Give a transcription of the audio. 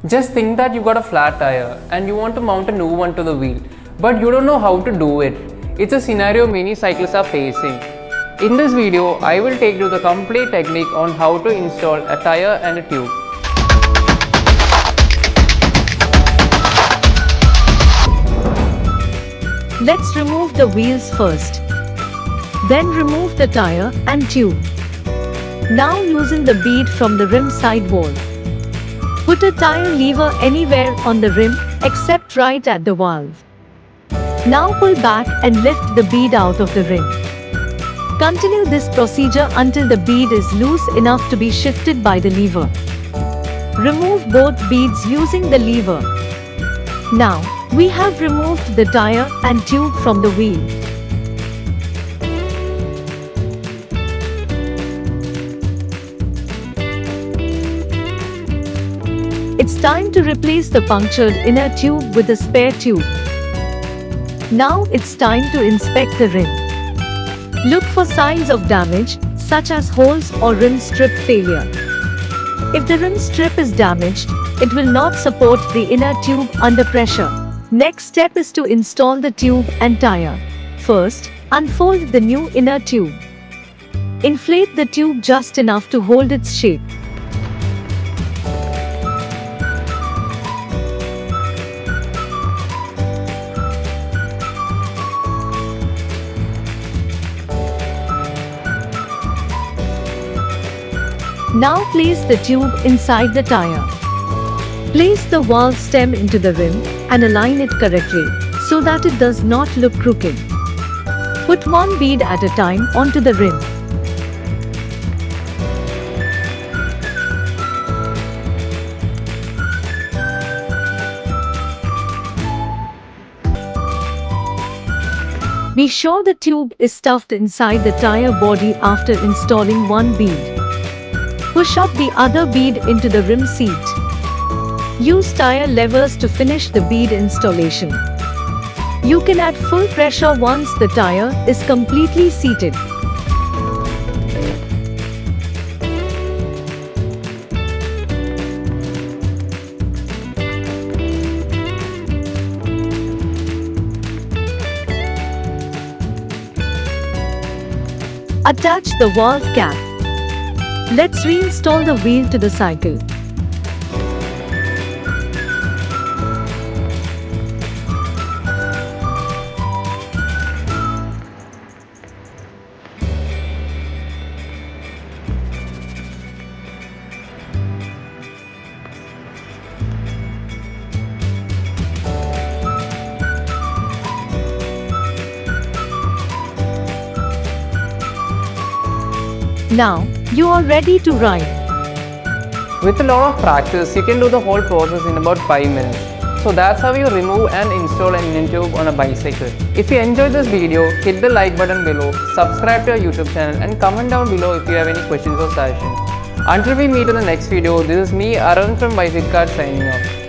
Just think that you got a flat tire and you want to mount a new one to the wheel, but you don't know how to do it. It's a scenario many cyclists are facing. In this video, I will take you the complete technique on how to install a tire and a tube. Let's remove the wheels first. Then remove the tire and tube. Now loosen the bead from the rim sidewall. Put a tire lever anywhere on the rim except right at the valve. Now pull back and lift the bead out of the rim. Continue this procedure until the bead is loose enough to be shifted by the lever. Remove both beads using the lever. Now, we have removed the tire and tube from the wheel. It's time to replace the punctured inner tube with a spare tube. Now it's time to inspect the rim. Look for signs of damage, such as holes or rim strip failure. If the rim strip is damaged, it will not support the inner tube under pressure. Next step is to install the tube and tire. First, unfold the new inner tube. Inflate the tube just enough to hold its shape. Now place the tube inside the tire. Place the valve stem into the rim and align it correctly so that it does not look crooked. Put one bead at a time onto the rim. Be sure the tube is stuffed inside the tire body after installing one bead. Push up the other bead into the rim seat. Use tire levers to finish the bead installation. You can add full pressure once the tire is completely seated. Attach the valve cap. Let's reinstall the wheel to the cycle. Now, you are ready to ride. With a lot of practice, you can do the whole process in about 5 minutes. So that's how you remove and install an inner tube on a bicycle. If you enjoyed this video, hit the like button below, subscribe to our YouTube channel and comment down below if you have any questions or suggestions. Until we meet in the next video, this is me, Arun from Bicyclekart signing off.